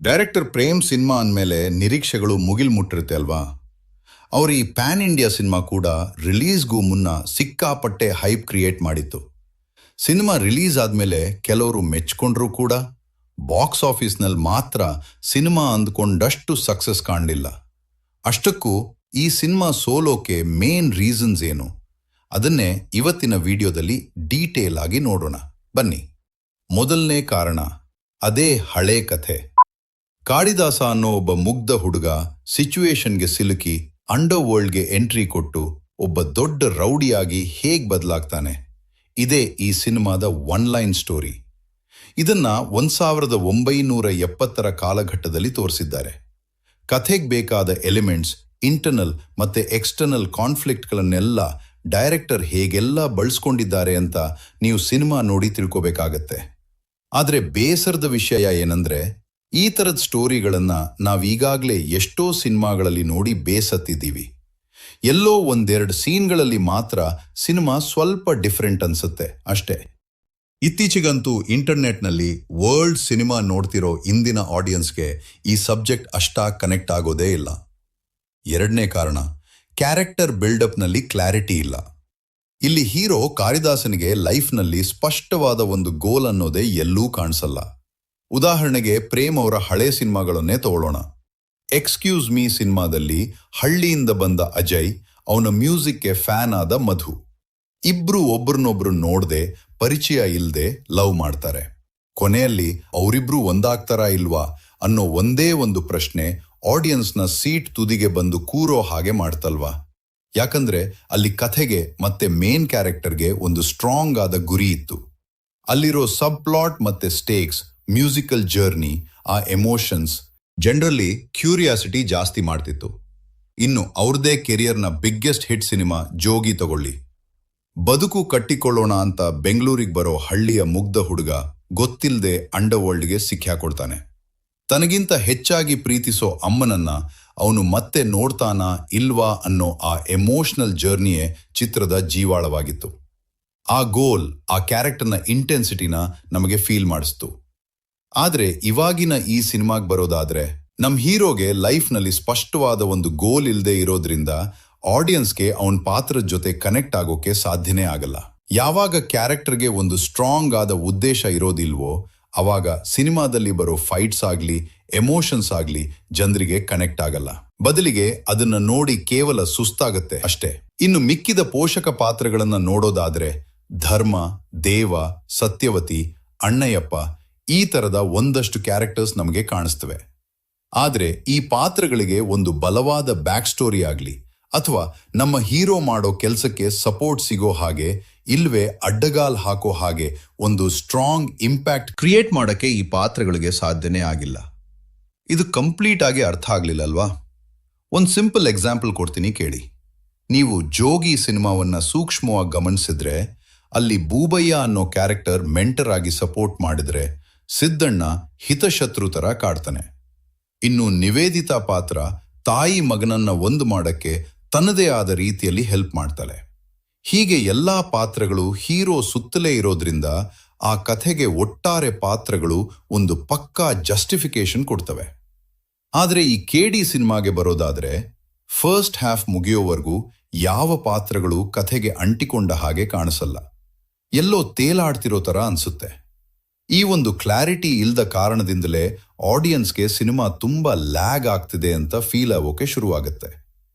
Director Prem cinema ಅಂದಮೇಲೆ ನಿರೀಕ್ಷೆಗಳು ಮುಗಿಲ್ ಮುಟ್ಟಿರುತ್ತೆ ಅಲ್ವಾ. ಅವ್ರ ಈ ಪ್ಯಾನ್ ಇಂಡಿಯಾ ಸಿನಿಮಾ ಕೂಡ ರಿಲೀಸ್ಗೂ ಮುನ್ನ ಸಿಕ್ಕಾಪಟ್ಟೆ ಹೈಪ್ ಕ್ರಿಯೇಟ್ ಮಾಡಿತ್ತು. ಸಿನಿಮಾ ರಿಲೀಸ್ ಆದಮೇಲೆ ಕೆಲವರು ಮೆಚ್ಕೊಂಡ್ರೂ ಕೂಡ ಬಾಕ್ಸ್ ಆಫೀಸ್ನಲ್ಲಿ ಮಾತ್ರ ಸಿನಿಮಾ ಅಂದ್ಕೊಂಡಷ್ಟು ಸಕ್ಸಸ್ ಕಾಣಲಿಲ್ಲ. ಅಷ್ಟಕ್ಕೂ ಈ ಸಿನಿಮಾ ಸೋಲೋಕೆ ಮೇನ್ ರೀಸನ್ಸ್ ಏನು, ಅದನ್ನೇ ಇವತ್ತಿನ ವಿಡಿಯೋದಲ್ಲಿ ಡೀಟೇಲ್ ಆಗಿ ನೋಡೋಣ ಬನ್ನಿ. ಮೊದಲನೇ ಕಾರಣ ಅದೇ ಹಳೆ ಕಥೆ. ಕಾಳಿದಾಸ ಅನ್ನೋ ಒಬ್ಬ ಮುಗ್ಧ ಹುಡುಗ ಸಿಚುವೇಶನ್ಗೆ ಸಿಲುಕಿ ಅಂಡರ್ ವರ್ಲ್ಡ್ಗೆ ಎಂಟ್ರಿ ಕೊಟ್ಟು ಒಬ್ಬ ದೊಡ್ಡ ರೌಡಿಯಾಗಿ ಹೇಗ್ ಬದಲಾಗ್ತಾನೆ, ಇದೇ ಈ ಸಿನಿಮಾದ ಒನ್ ಲೈನ್ ಸ್ಟೋರಿ. ಇದನ್ನ 1970 ಕಾಲಘಟ್ಟದಲ್ಲಿ ತೋರಿಸಿದ್ದಾರೆ. ಕಥೆಗೆ ಬೇಕಾದ ಎಲಿಮೆಂಟ್ಸ್, ಇಂಟರ್ನಲ್ ಮತ್ತೆ ಎಕ್ಸ್ಟರ್ನಲ್ ಕಾನ್ಫ್ಲಿಕ್ಟ್ಗಳನ್ನೆಲ್ಲ ಡೈರೆಕ್ಟರ್ ಹೇಗೆಲ್ಲ ಬಳಸ್ಕೊಂಡಿದ್ದಾರೆ ಅಂತ ನೀವು ಸಿನಿಮಾ ನೋಡಿ ತಿಳ್ಕೋಬೇಕಾಗತ್ತೆ. ಆದರೆ ಬೇಸರದ ವಿಷಯ ಏನಂದ್ರೆ, ಈ ಥರದ ಸ್ಟೋರಿಗಳನ್ನ ನಾವೀಗಾಗಲೇ ಎಷ್ಟೋ ಸಿನಿಮಾಗಳಲ್ಲಿ ನೋಡಿ ಬೇಸತ್ತಿದ್ದೀವಿ. ಎಲ್ಲೋ ಒಂದೆರಡು ಸೀನ್ಗಳಲ್ಲಿ ಮಾತ್ರ ಸಿನಿಮಾ ಸ್ವಲ್ಪ ಡಿಫ್ರೆಂಟ್ ಅನ್ಸುತ್ತೆ ಅಷ್ಟೇ. ಇತ್ತೀಚೆಗಂತೂ ಇಂಟರ್ನೆಟ್ನಲ್ಲಿ ವರ್ಲ್ಡ್ ಸಿನಿಮಾ ನೋಡ್ತಿರೋ ಇಂದಿನ ಆಡಿಯನ್ಸ್ಗೆ ಈ ಸಬ್ಜೆಕ್ಟ್ ಅಷ್ಟಾಗಿ ಕನೆಕ್ಟ್ ಆಗೋದೇ ಇಲ್ಲ. ಎರಡನೇ ಕಾರಣ, ಕ್ಯಾರೆಕ್ಟರ್ ಬಿಲ್ಡಪ್ನಲ್ಲಿ ಕ್ಲಾರಿಟಿ ಇಲ್ಲ. ಇಲ್ಲಿ ಹೀರೋ ಕಾಳಿದಾಸನಿಗೆ ಲೈಫ್ನಲ್ಲಿ ಸ್ಪಷ್ಟವಾದ ಒಂದು ಗೋಲ್ ಅನ್ನೋದೇ ಎಲ್ಲೂ ಕಾಣಿಸಲ್ಲ. ಉದಾಹರಣೆಗೆ ಪ್ರೇಮ್ ಅವರ ಹಳೆ ಸಿನಿಮಾಗಳನ್ನೇ ತಗೊಳ್ಳೋಣ. ಎಕ್ಸ್ಕ್ಯೂಸ್ ಮೀ ಸಿನಿಮಾದಲ್ಲಿ ಹಳ್ಳಿಯಿಂದ ಬಂದ ಅಜಯ್, ಅವನ ಮ್ಯೂಸಿಕ್ಗೆ ಫ್ಯಾನ್ ಆದ ಮಧು, ಇಬ್ರು ಒಬ್ರನ್ನೊಬ್ರು ನೋಡ್ದೆ, ಪರಿಚಯ ಇಲ್ದೆ ಲವ್ ಮಾಡ್ತಾರೆ. ಕೊನೆಯಲ್ಲಿ ಅವರಿಬ್ರು ಒಂದಾಗ್ತಾರಾ ಇಲ್ವಾ ಅನ್ನೋ ಒಂದೇ ಒಂದು ಪ್ರಶ್ನೆ ಆಡಿಯನ್ಸ್ನ ಸೀಟ್ ತುದಿಗೆ ಬಂದು ಕೂರೋ ಹಾಗೆ ಮಾಡ್ತಲ್ವಾ. ಯಾಕಂದ್ರೆ ಅಲ್ಲಿ ಕಥೆಗೆ ಮತ್ತೆ ಮೇನ್ ಕ್ಯಾರೆಕ್ಟರ್ಗೆ ಒಂದು ಸ್ಟ್ರಾಂಗ್ ಆದ ಗುರಿ ಇತ್ತು. ಅಲ್ಲಿರೋ ಸಬ್ ಪ್ಲಾಟ್ ಮತ್ತೆ ಸ್ಟೇಕ್ಸ್, ಮ್ಯೂಸಿಕಲ್ ಜರ್ನಿ, ಆ ಎಮೋಷನ್ಸ್ ಜನರಲಿ ಕ್ಯೂರಿಯಾಸಿಟಿ ಜಾಸ್ತಿ ಮಾಡ್ತಿತ್ತು. ಇನ್ನು ಅವ್ರದೇ ಕೆರಿಯರ್ನ ಬಿಗ್ಗೆಸ್ಟ್ ಹಿಟ್ ಸಿನಿಮಾ ಜೋಗಿ ತಗೊಳ್ಳಿ. ಬದುಕು ಕಟ್ಟಿಕೊಳ್ಳೋಣ ಅಂತ ಬೆಂಗಳೂರಿಗೆ ಬರೋ ಹಳ್ಳಿಯ ಮುಗ್ಧ ಹುಡುಗ ಗೊತ್ತಿಲ್ಲದೆ ಅಂಡರ್ ವರ್ಲ್ಡ್ಗೆ ಸಿಕ್ಕಾಕೊಳ್ತಾನೆ. ತನಗಿಂತ ಹೆಚ್ಚಾಗಿ ಪ್ರೀತಿಸೋ ಅಮ್ಮನನ್ನ ಅವನು ಮತ್ತೆ ನೋಡ್ತಾನಾ ಇಲ್ವಾ ಅನ್ನೋ ಆ ಎಮೋಷನಲ್ ಜರ್ನಿಯೇ ಚಿತ್ರದ ಜೀವಾಳವಾಗಿತ್ತು. ಆ ಗೋಲ್, ಆ ಕ್ಯಾರೆಕ್ಟರ್ನ ಇಂಟೆನ್ಸಿಟಿನ ನಮಗೆ ಫೀಲ್ ಮಾಡಿಸ್ತು. ಆದ್ರೆ ಇವಾಗಿನ ಈ ಸಿನಿಮಾಗೆ ಬರೋದಾದ್ರೆ, ನಮ್ ಹೀರೋಗೆ ಲೈಫ್ನಲ್ಲಿ ಸ್ಪಷ್ಟವಾದ ಒಂದು ಗೋಲ್ ಇಲ್ಲದೆ ಇರೋದ್ರಿಂದ ಆಡಿಯನ್ಸ್ಗೆ ಅವನ ಪಾತ್ರದ ಜೊತೆ ಕನೆಕ್ಟ್ ಆಗೋಕೆ ಸಾಧ್ಯನೇ ಆಗಲ್ಲ. ಯಾವಾಗ ಕ್ಯಾರೆಕ್ಟರ್ಗೆ ಒಂದು ಸ್ಟ್ರಾಂಗ್ ಆದ ಉದ್ದೇಶ ಇರೋದಿಲ್ವೋ ಅವಾಗ ಸಿನಿಮಾದಲ್ಲಿ ಬರೋ ಫೈಟ್ಸ್ ಆಗ್ಲಿ, ಎಮೋಷನ್ಸ್ ಆಗ್ಲಿ ಜನರಿಗೆ ಕನೆಕ್ಟ್ ಆಗಲ್ಲ. ಬದಲಿಗೆ ಅದನ್ನ ನೋಡಿ ಕೇವಲ ಸುಸ್ತಾಗತ್ತೆ ಅಷ್ಟೇ. ಇನ್ನು ಮಿಕ್ಕಿದ ಪೋಷಕ ಪಾತ್ರಗಳನ್ನ ನೋಡೋದಾದ್ರೆ, ಧರ್ಮ, ದೇವ, ಸತ್ಯವತಿ, ಅಣ್ಣಯ್ಯಪ್ಪ, ಈ ತರದ ಒಂದಷ್ಟು ಕ್ಯಾರೆಕ್ಟರ್ಸ್ ನಮಗೆ ಕಾಣಿಸ್ತವೆ. ಆದ್ರೆ ಈ ಪಾತ್ರಗಳಿಗೆ ಒಂದು ಬಲವಾದ ಬ್ಯಾಕ್ ಸ್ಟೋರಿ ಆಗ್ಲಿ ಅಥವಾ ನಮ್ಮ ಹೀರೋ ಮಾಡೋ ಕೆಲಸಕ್ಕೆ ಸಪೋರ್ಟ್ ಸಿಗೋ ಹಾಗೆ, ಇಲ್ವೇ ಅಡ್ಡಗಾಲ್ ಹಾಕೋ ಹಾಗೆ ಒಂದು ಸ್ಟ್ರಾಂಗ್ ಇಂಪ್ಯಾಕ್ಟ್ ಕ್ರಿಯೇಟ್ ಮಾಡಕ್ಕೆ ಈ ಪಾತ್ರಗಳಿಗೆ ಸಾಧ್ಯನೇ ಆಗಿಲ್ಲ. ಇದು ಕಂಪ್ಲೀಟ್ ಆಗಿ ಅರ್ಥ ಆಗ್ಲಿಲ್ಲ ಅಲ್ವಾ? ಒಂದು ಸಿಂಪಲ್ ಎಕ್ಸಾಂಪಲ್ ಕೊಡ್ತೀನಿ ಕೇಳಿ. ನೀವು ಜೋಗಿ ಸಿನಿಮಾವನ್ನ ಸೂಕ್ಷ್ಮವಾಗಿ ಗಮನಿಸಿದ್ರೆ, ಅಲ್ಲಿ ಬೂಬಯ್ಯ ಅನ್ನೋ ಕ್ಯಾರೆಕ್ಟರ್ ಮೆಂಟರ್ ಆಗಿ ಸಪೋರ್ಟ್ ಮಾಡಿದ್ರೆ ಸಿದ್ದಣ್ಣ ಹಿತಶತ್ರು ತರ ಕಾಡ್ತಾನೆ. ಇನ್ನು ನಿವೇದಿತಾ ಪಾತ್ರ ತಾಯಿ ಮಗನನ್ನ ಒಂದು ಮಾಡಕ್ಕೆ ತನ್ನದೇ ಆದ ರೀತಿಯಲ್ಲಿ ಹೆಲ್ಪ್ ಮಾಡ್ತಾಳೆ. ಹೀಗೆ ಎಲ್ಲಾ ಪಾತ್ರಗಳು ಹೀರೋ ಸುತ್ತಲೇ ಇರೋದ್ರಿಂದ ಆ ಕಥೆಗೆ ಒಟ್ಟಾರೆ ಪಾತ್ರಗಳು ಒಂದು ಪಕ್ಕಾ ಜಸ್ಟಿಫಿಕೇಶನ್ ಕೊಡ್ತವೆ. ಆದ್ರೆ ಈ ಕೆಡಿ ಸಿನಿಮಾಗೆ ಬರೋದಾದ್ರೆ, ಫಸ್ಟ್ ಹಾಫ್ ಮುಗಿಯೋವರೆಗೂ ಯಾವ ಪಾತ್ರಗಳು ಕಥೆಗೆ ಅಂಟಿಕೊಂಡ ಹಾಗೆ ಕಾಣಿಸಲ್ಲ. ಎಲ್ಲೋ ತೇಲಾಡ್ತಿರೋ ತರ ಅನ್ಸುತ್ತೆ. ಈ ಒಂದು ಕ್ಲಾರಿಟಿ ಇಲ್ದ ಕಾರಣದಿಂದಲೇ ಆಡಿಯನ್ಸ್ಗೆ ಸಿನಿಮಾ ತುಂಬಾ ಲ್ಯಾಗ್ ಆಗ್ತಿದೆ ಅಂತ ಫೀಲ್ ಆಗೋಕೆ ಶುರುವಾಗುತ್ತೆ.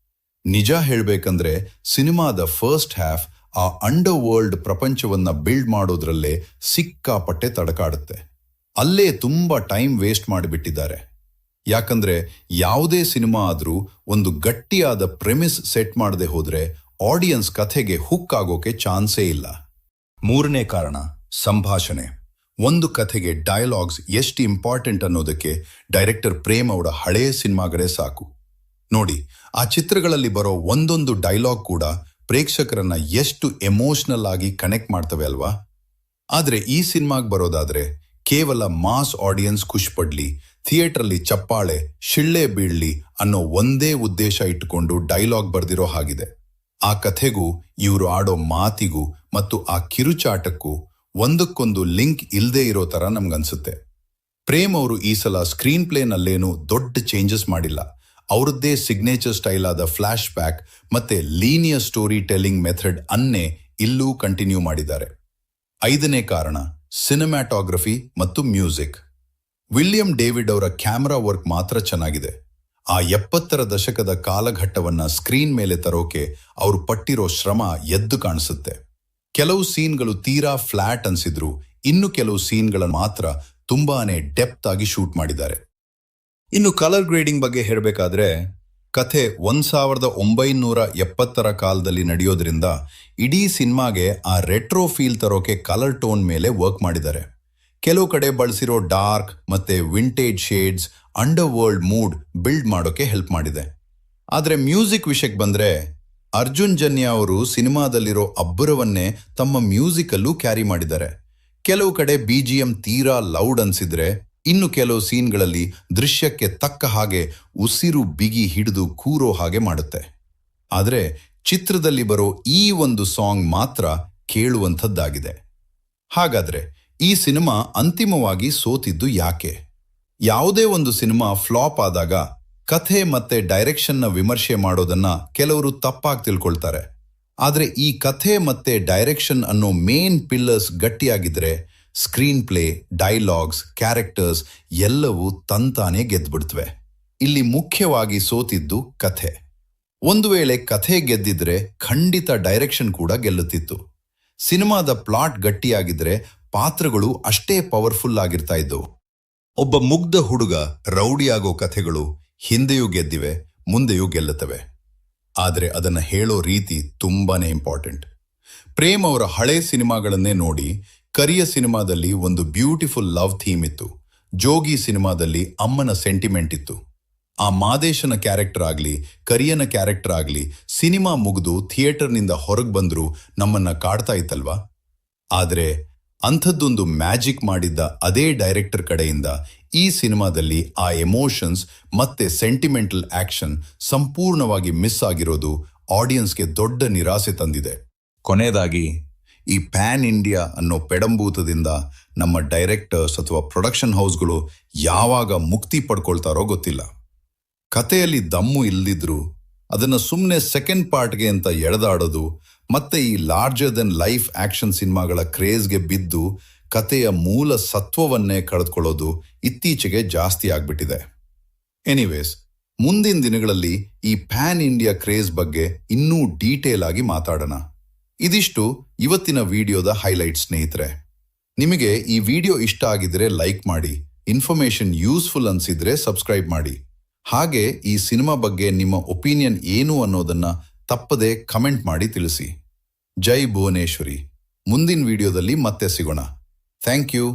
ನಿಜ ಹೇಳ್ಬೇಕಂದ್ರೆ ಸಿನಿಮಾದ ಫಸ್ಟ್ ಹಾಫ್ ಆ ಅಂಡರ್ ವರ್ಲ್ಡ್ ಪ್ರಪಂಚವನ್ನ ಬಿಲ್ಡ್ ಮಾಡೋದ್ರಲ್ಲೇ ಸಿಕ್ಕಾಪಟ್ಟೆ ತಡಕಾಡುತ್ತೆ. ಅಲ್ಲೇ ತುಂಬಾ ಟೈಮ್ ವೇಸ್ಟ್ ಮಾಡಿಬಿಟ್ಟಿದ್ದಾರೆ. ಯಾಕಂದ್ರೆ ಯಾವುದೇ ಸಿನಿಮಾ ಆದ್ರೂ ಒಂದು ಗಟ್ಟಿಯಾದ ಪ್ರೆಮಿಸ್ ಸೆಟ್ ಮಾಡದೆ ಹೋದ್ರೆ ಆಡಿಯನ್ಸ್ ಕಥೆಗೆ ಹುಕ್ ಆಗೋಕೆ ಚಾನ್ಸೇ ಇಲ್ಲ. ಮೂರನೇ ಕಾರಣ, ಸಂಭಾಷಣೆ. ಒಂದು ಕಥೆಗೆ ಡಯಲಾಗ್ಸ್ ಎಷ್ಟು ಇಂಪಾರ್ಟೆಂಟ್ ಅನ್ನೋದಕ್ಕೆ ಡೈರೆಕ್ಟರ್ ಪ್ರೇಮ್ ಅವರ ಹಳೆಯ ಸಿನಿಮಾಗಳೇ ಸಾಕು. ನೋಡಿ, ಆ ಚಿತ್ರಗಳಲ್ಲಿ ಬರೋ ಒಂದೊಂದು ಡೈಲಾಗ್ ಕೂಡ ಪ್ರೇಕ್ಷಕರನ್ನ ಎಷ್ಟು ಎಮೋಷನಲ್ ಆಗಿ ಕನೆಕ್ಟ್ ಮಾಡ್ತವೆ ಅಲ್ವಾ? ಆದ್ರೆ ಈ ಸಿನಿಮಾಗೆ ಬರೋದಾದ್ರೆ, ಕೇವಲ ಮಾಸ್ ಆಡಿಯನ್ಸ್ ಖುಷಿ ಪಡ್ಲಿ, ಥಿಯೇಟರ್ಲಿ ಚಪ್ಪಾಳೆ, ಶಿಳ್ಳೆ ಬೀಳ್ಲಿ ಅನ್ನೋ ಒಂದೇ ಉದ್ದೇಶ ಇಟ್ಟುಕೊಂಡು ಡೈಲಾಗ್ ಬರ್ದಿರೋ ಹಾಗಿದೆ. ಆ ಕಥೆಗೂ ಇವರು ಆಡೋ ಮಾತಿಗೂ ಮತ್ತು ಆ ಕಿರುಚಾಟಕ್ಕೂ ಒಂದಕ್ಕೊಂದು ಲಿಂಕ್ ಇಲ್ಲದೆ ಇರೋ ತರ ನಮ್ಗನ್ಸುತ್ತೆ. ಪ್ರೇಮ್ ಅವರು ಈ ಸಲ ಸ್ಕ್ರೀನ್ ಪ್ಲೇನಲ್ಲೇನೂ ದೊಡ್ಡ ಚೇಂಜಸ್ ಮಾಡಿಲ್ಲ. ಅವರದ್ದೇ ಸಿಗ್ನೇಚರ್ ಸ್ಟೈಲ್ ಆದ ಫ್ಲಾಶ್ ಬ್ಯಾಕ್ ಮತ್ತೆ ಲೀನಿಯರ್ ಸ್ಟೋರಿ ಟೆಲ್ಲಿಂಗ್ ಮೆಥಡ್ ಅನ್ನೇ ಇಲ್ಲೂ ಕಂಟಿನ್ಯೂ ಮಾಡಿದ್ದಾರೆ. 5ನೇ ಕಾರಣ ಸಿನಿಮ್ಯಾಟೋಗ್ರಫಿ ಮತ್ತು ಮ್ಯೂಸಿಕ್. ವಿಲಿಯಂ ಡೇವಿಡ್ ಅವರ ಕ್ಯಾಮೆರಾ ವರ್ಕ್ ಮಾತ್ರ ಚೆನ್ನಾಗಿದೆ. ಆ 70ರ ದಶಕದ ಕಾಲಘಟ್ಟವನ್ನ ಸ್ಕ್ರೀನ್ ಮೇಲೆ ತರೋಕೆ ಅವರು ಪಟ್ಟಿರೋ ಶ್ರಮ ಎದ್ದು ಕಾಣಿಸುತ್ತೆ. ಕೆಲವು ಸೀನ್ಗಳು ತೀರಾ ಫ್ಲಾಟ್ ಅನ್ಸಿದ್ರು, ಇನ್ನು ಕೆಲವು ಸೀನ್ಗಳನ್ನು ಮಾತ್ರ ತುಂಬಾನೇ ಡೆಪ್ತ್ ಆಗಿ ಶೂಟ್ ಮಾಡಿದ್ದಾರೆ. ಇನ್ನು ಕಲರ್ ಗ್ರೇಡಿಂಗ್ ಬಗ್ಗೆ ಹೇಳಬೇಕಾದ್ರೆ, ಕಥೆ 1970ರ ಕಾಲದಲ್ಲಿ ನಡೆಯೋದ್ರಿಂದ ಇಡೀ ಸಿನಿಮಾಗೆ ಆ ರೆಟ್ರೋ ಫೀಲ್ ತರೋಕೆ ಕಲರ್ ಟೋನ್ ಮೇಲೆ ವರ್ಕ್ ಮಾಡಿದ್ದಾರೆ. ಕೆಲವು ಕಡೆ ಬಳಸಿರೋ ಡಾರ್ಕ್ ಮತ್ತೆ vintage shades under world mood build ಮಾಡೋಕೆ ಹೆಲ್ಪ್ ಮಾಡಿದೆ. ಆದರೆ ಮ್ಯೂಸಿಕ್ ವಿಷಯಕ್ಕೆ ಬಂದ್ರೆ, ಅರ್ಜುನ್ ಜನ್ಯ ಅವರು ಸಿನಿಮಾದಲ್ಲಿರೋ ಅಬ್ಬರವನ್ನೇ ತಮ್ಮ ಮ್ಯೂಸಿಕಲ್ಲೂ ಕ್ಯಾರಿ ಮಾಡಿದ್ದಾರೆ. ಕೆಲವು ಕಡೆ BGM ತೀರಾ ಲೌಡ್ ಅನ್ಸಿದ್ರೆ, ಇನ್ನು ಕೆಲವು ಸೀನ್ಗಳಲ್ಲಿ ದೃಶ್ಯಕ್ಕೆ ತಕ್ಕ ಹಾಗೆ ಉಸಿರು ಬಿಗಿ ಹಿಡಿದು ಕೂರೋ ಹಾಗೆ ಮಾಡುತ್ತೆ. ಆದರೆ ಚಿತ್ರದಲ್ಲಿ ಬರೋ ಈ ಒಂದು ಸಾಂಗ್ ಮಾತ್ರ ಕೇಳುವಂಥದ್ದಾಗಿದೆ. ಹಾಗಾದ್ರೆ ಈ ಸಿನಿಮಾ ಅಂತಿಮವಾಗಿ ಸೋತಿದ್ದು ಯಾಕೆ? ಯಾವುದೇ ಒಂದು ಸಿನಿಮಾ ಫ್ಲಾಪ್ ಆದಾಗ ಕಥೆ ಮತ್ತೆ ಡೈರೆಕ್ಷನ್ನ ವಿಮರ್ಶೆ ಮಾಡೋದನ್ನ ಕೆಲವರು ತಪ್ಪಾಗಿ ತಿಳ್ಕೊಳ್ತಾರೆ. ಆದರೆ ಈ ಕಥೆ ಮತ್ತೆ ಡೈರೆಕ್ಷನ್ ಅನ್ನೋ ಮೇನ್ ಪಿಲ್ಲರ್ಸ್ ಗಟ್ಟಿಯಾಗಿದ್ರೆ ಸ್ಕ್ರೀನ್ ಪ್ಲೇ, ಡೈಲಾಗ್ಸ್, ಕ್ಯಾರೆಕ್ಟರ್ಸ್ ಎಲ್ಲವೂ ತಂತಾನೇ ಗೆದ್ಬಿಡ್ತವೆ. ಇಲ್ಲಿ ಮುಖ್ಯವಾಗಿ ಸೋತಿದ್ದು ಕಥೆ. ಒಂದು ವೇಳೆ ಕಥೆ ಗೆದ್ದಿದ್ರೆ ಖಂಡಿತ ಡೈರೆಕ್ಷನ್ ಕೂಡ ಗೆಲ್ಲುತ್ತಿತ್ತು. ಸಿನಿಮಾದ ಪ್ಲಾಟ್ ಗಟ್ಟಿಯಾಗಿದ್ರೆ ಪಾತ್ರಗಳು ಅಷ್ಟೇ ಪವರ್ಫುಲ್ ಆಗಿರ್ತಾ ಇದ್ದವು. ಒಬ್ಬ ಮುಗ್ಧ ಹುಡುಗ ರೌಡಿಯಾಗೋ ಕಥೆಗಳು ಹಿಂದೆಯೂ ಗೆದ್ದಿವೆ, ಮುಂದೆಯೂ ಗೆಲ್ಲುತ್ತವೆ. ಆದರೆ ಅದನ್ನು ಹೇಳೋ ರೀತಿ ತುಂಬಾನೇ ಇಂಪಾರ್ಟೆಂಟ್. ಪ್ರೇಮ್ ಅವರ ಹಳೆ ಸಿನಿಮಾಗಳನ್ನೇ ನೋಡಿ. ಕರಿಯ ಸಿನಿಮಾದಲ್ಲಿ ಒಂದು ಬ್ಯೂಟಿಫುಲ್ ಲವ್ ಥೀಮ್ ಇತ್ತು. ಜೋಗಿ ಸಿನಿಮಾದಲ್ಲಿ ಅಮ್ಮನ ಸೆಂಟಿಮೆಂಟ್ ಇತ್ತು. ಆ ಮಾದೇಶನ ಕ್ಯಾರೆಕ್ಟರ್ ಆಗಲಿ, ಕರಿಯನ ಕ್ಯಾರೆಕ್ಟರ್ ಆಗಲಿ ಸಿನಿಮಾ ಮುಗಿದು ಥಿಯೇಟರ್ನಿಂದ ಹೊರಗೆ ಬಂದರೂ ನಮ್ಮನ್ನ ಕಾಡ್ತಾ ಇತ್ತಲ್ವಾ? ಆದರೆ ಅಂಥದ್ದೊಂದು ಮ್ಯಾಜಿಕ್ ಮಾಡಿದ್ದ ಅದೇ ಡೈರೆಕ್ಟರ್ ಕಡೆಯಿಂದ ಈ ಸಿನಿಮಾದಲ್ಲಿ ಆ ಎಮೋಷನ್ಸ್ ಮತ್ತೆ ಸೆಂಟಿಮೆಂಟಲ್ ಆಕ್ಷನ್ ಸಂಪೂರ್ಣವಾಗಿ ಮಿಸ್ ಆಗಿರೋದು ಆಡಿಯನ್ಸ್ಗೆ ದೊಡ್ಡ ನಿರಾಸೆ ತಂದಿದೆ. ಕೊನೆಯದಾಗಿ, ಈ ಪ್ಯಾನ್ ಇಂಡಿಯಾ ಅನ್ನೋ ಪೆಡಂಭೂತದಿಂದ ನಮ್ಮ ಡೈರೆಕ್ಟರ್ಸ್ ಅಥವಾ ಪ್ರೊಡಕ್ಷನ್ ಹೌಸ್ಗಳು ಯಾವಾಗ ಮುಕ್ತಿ ಪಡ್ಕೊಳ್ತಾರೋ ಗೊತ್ತಿಲ್ಲ. ಕಥೆಯಲ್ಲಿ ದಮ್ಮು ಇಲ್ದಿದ್ರು ಅದನ್ನು ಸುಮ್ಮನೆ ಸೆಕೆಂಡ್ ಪಾರ್ಟ್ಗೆ ಅಂತ ಎಳೆದಾಡೋದು ಮತ್ತೆ ಈ ಲಾರ್ಜರ್ ದೆನ್ ಲೈಫ್ ಆಕ್ಷನ್ ಸಿನಿಮಾಗಳ ಕ್ರೇಜ್ಗೆ ಬಿದ್ದು ಕಥೆಯ ಮೂಲ ಸತ್ವವನ್ನೇ ಕಳೆದುಕೊಳ್ಳೋದು ಇತ್ತೀಚೆಗೆ ಜಾಸ್ತಿ ಆಗ್ಬಿಟ್ಟಿದೆ. ಎನಿವೇಸ್, ಮುಂದಿನ ದಿನಗಳಲ್ಲಿ ಈ ಪ್ಯಾನ್ ಇಂಡಿಯಾ ಕ್ರೇಜ್ ಬಗ್ಗೆ ಇನ್ನೂ ಡೀಟೇಲ್ ಆಗಿ ಮಾತಾಡೋಣ. ಇದಿಷ್ಟು ಇವತ್ತಿನ ವಿಡಿಯೋದ ಹೈಲೈಟ್ ಸ್ನೇಹಿತರೆ. ನಿಮಗೆ ಈ ವಿಡಿಯೋ ಇಷ್ಟ ಆಗಿದ್ರೆ ಲೈಕ್ ಮಾಡಿ, ಇನ್ಫಾರ್ಮೇಶನ್ ಯೂಸ್ಫುಲ್ ಅನ್ಸಿದ್ರೆ ಸಬ್ಸ್ಕ್ರೈಬ್ ಮಾಡಿ. ಹಾಗೆ ಈ ಸಿನಿಮಾ ಬಗ್ಗೆ ನಿಮ್ಮ ಒಪಿನಿಯನ್ ಏನು ಅನ್ನೋದನ್ನ ತಪ್ಪದೆ ಕಮೆಂಟ್ ಮಾಡಿ ತಿಳಿಸಿ. ಜೈ ಭುವನೇಶ್ವರಿ. ಮುಂದಿನ ವಿಡಿಯೋದಲ್ಲಿ ಮತ್ತೆ ಸಿಗೋಣ. Thank you.